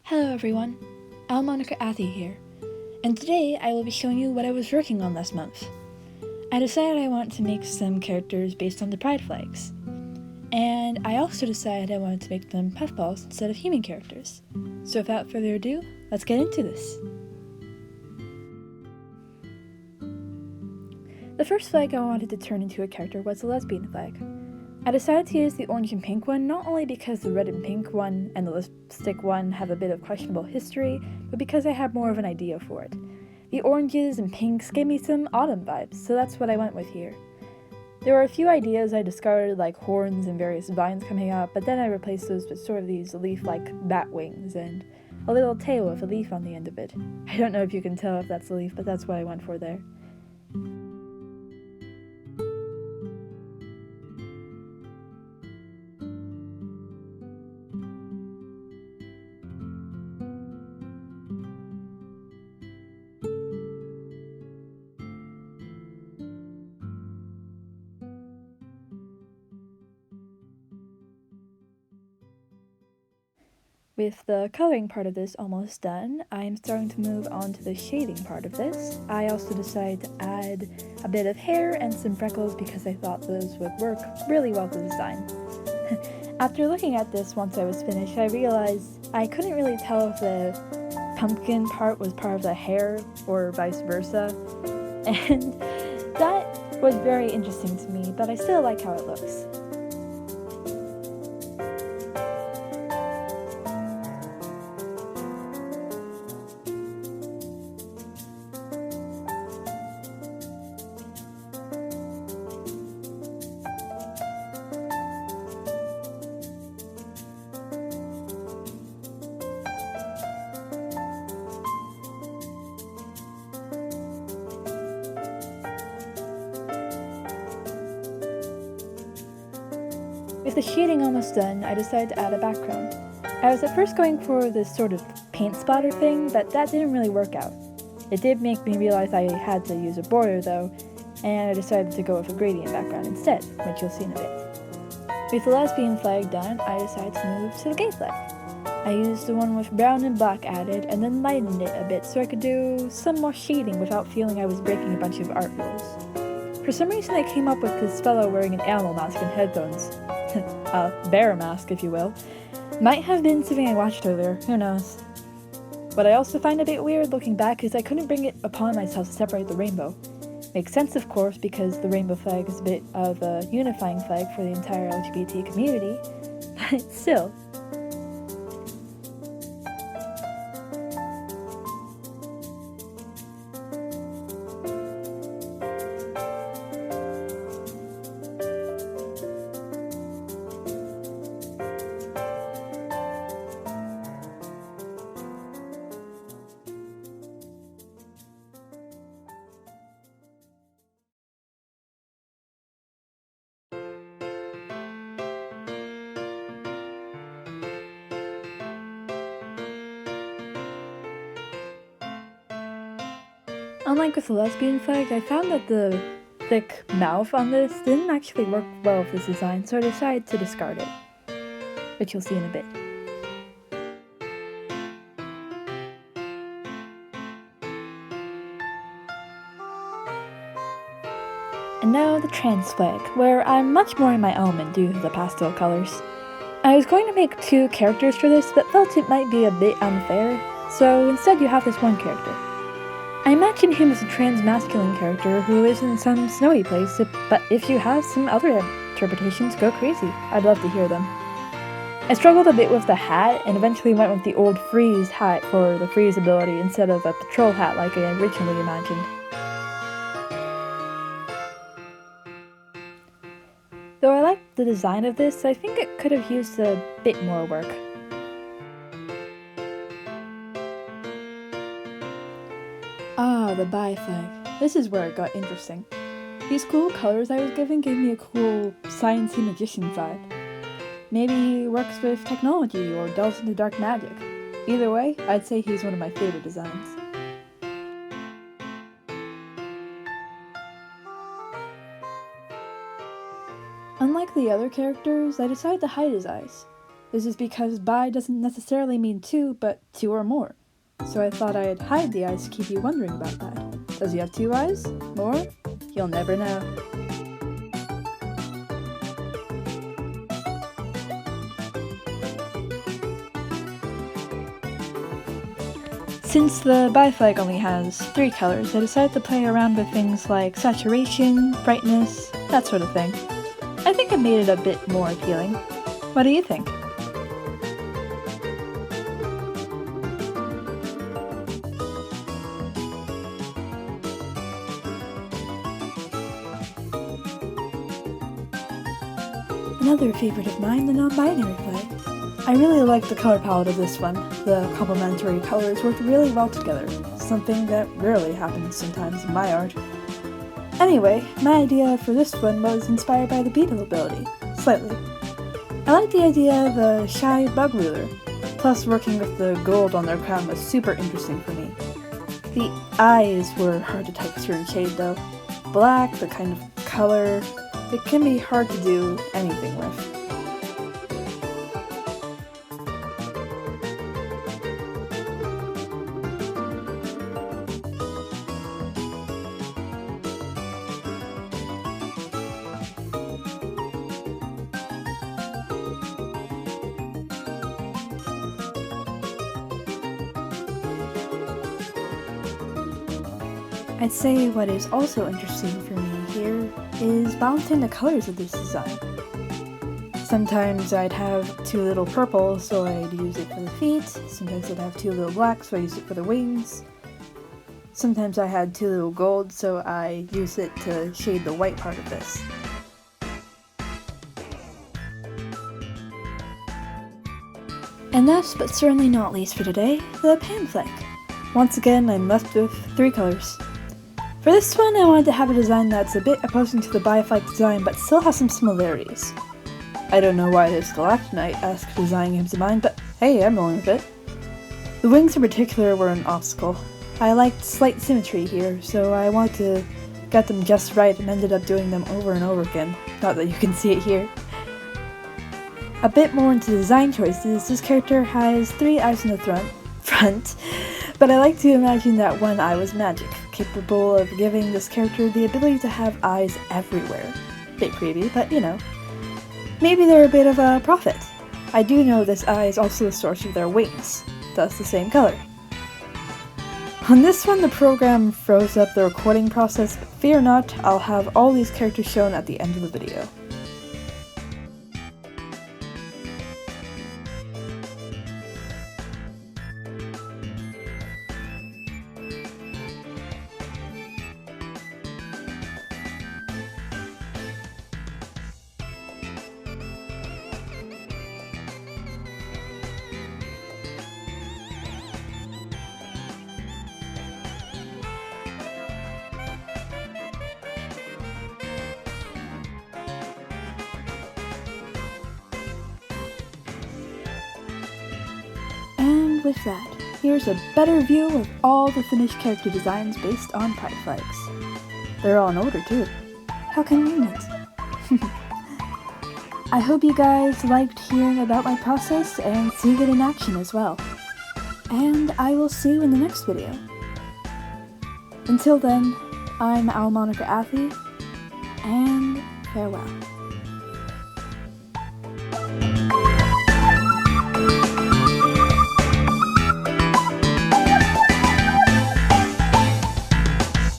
Hello everyone, Owl-Moniker here, and today I will be showing you what I was working on last month. I decided I wanted to make some characters based on the pride flags, and I also decided I wanted to make them puffballs instead of human characters. So without further ado, let's get into this. The first flag I wanted to turn into a character was the lesbian flag. I decided to use the orange and pink one not only because the red and pink one and the lipstick one have a bit of questionable history, but because I had more of an idea for it. The oranges and pinks gave me some autumn vibes, so that's what I went with here. There were a few ideas I discarded, like horns and various vines coming out, but then I replaced those with sort of these leaf-like bat wings and a little tail with a leaf on the end of it. I don't know if you can tell if that's a leaf, but that's what I went for there. With the coloring part of this almost done, I'm starting to move on to the shading part of this. I also decided to add a bit of hair and some freckles because I thought those would work really well with the design. After looking at this once I was finished, I realized I couldn't really tell if the pumpkin part was part of the hair or vice versa, and that was very interesting to me, but I still like how it looks. With the shading almost done, I decided to add a background. I was at first going for this sort of paint splatter thing, but that didn't really work out. It did make me realize I had to use a border though, and I decided to go with a gradient background instead, which you'll see in a bit. With the lesbian flag done, I decided to move to the gay flag. I used the one with brown and black added, and then lightened it a bit so I could do some more shading without feeling I was breaking a bunch of art rules. For some reason I came up with this fellow wearing an animal mask and headphones. A bear mask, if you will. Might have been something I watched earlier, who knows. What I also find a bit weird looking back is I couldn't bring it upon myself to separate the rainbow. Makes sense, of course, because the rainbow flag is a bit of a unifying flag for the entire LGBT community, but still. Unlike with the lesbian flag, I found that the thick mouth on this didn't actually work well with this design, so I decided to discard it, which you'll see in a bit. And now the trans flag, where I'm much more in my element due to the pastel colors. I was going to make 2 characters for this, but felt it might be a bit unfair, so instead you have this one character. I imagine him as a trans-masculine character who lives in some snowy place, but if you have some other interpretations, go crazy. I'd love to hear them. I struggled a bit with the hat, and eventually went with the old freeze hat for the freeze ability instead of a patrol hat like I originally imagined. Though I like the design of this, I think it could have used a bit more work. Ah, the bi flag. This is where it got interesting. These cool colors I was given gave me a cool sciencey magician vibe. Maybe he works with technology or delves into dark magic. Either way, I'd say he's one of my favorite designs. Unlike the other characters, I decided to hide his eyes. This is because bi doesn't necessarily mean two, but two or more. So I thought I'd hide the eyes to keep you wondering about that. Does he have two eyes? More? You'll never know. Since the bi flag only has 3 colors, I decided to play around with things like saturation, brightness, that sort of thing. I think I made it a bit more appealing. What do you think? Another favorite of mine, the non-binary flag. I really like the color palette of this one. The complementary colors worked really well together, something that rarely happens sometimes in my art. Anyway, my idea for this one was inspired by the beetle ability, slightly. I like the idea of a shy bug ruler, plus working with the gold on their crown was super interesting for me. The eyes were hard to texture and shade though. Black, the kind of color, it can be hard to do anything with. I'd say what is also interesting for me here is balancing the colors of this design. Sometimes I'd have too little purple, so I'd use it for the feet. Sometimes I'd have too little black, so I used it for the wings. Sometimes I had too little gold, so I used it to shade the white part of this. And last but certainly not least for today, the pan flag. Once again, I'm left with 3 colors. For this one, I wanted to have a design that's a bit opposing to the bi-flag design, but still has some similarities. I don't know why this galactonite-esque design came to mind, but hey, I'm rolling with it. The wings in particular were an obstacle. I liked slight symmetry here, so I wanted to get them just right and ended up doing them over and over again. Not that you can see it here. A bit more into design choices, this character has 3 eyes in the front, but I like to imagine that one eye was magic, capable of giving this character the ability to have eyes everywhere. Bit creepy, but you know. Maybe they're a bit of a prophet. I do know this eye is also the source of their wings, thus the same color. On this one, the program froze up the recording process, but fear not, I'll have all these characters shown at the end of the video. With that, here's a better view of all the finished character designs based on pride flags. They're all in order too. How convenient. I hope you guys liked hearing about my process and seeing it in action as well. And I will see you in the next video. Until then, I'm Owl-Moniker Athlete, and farewell.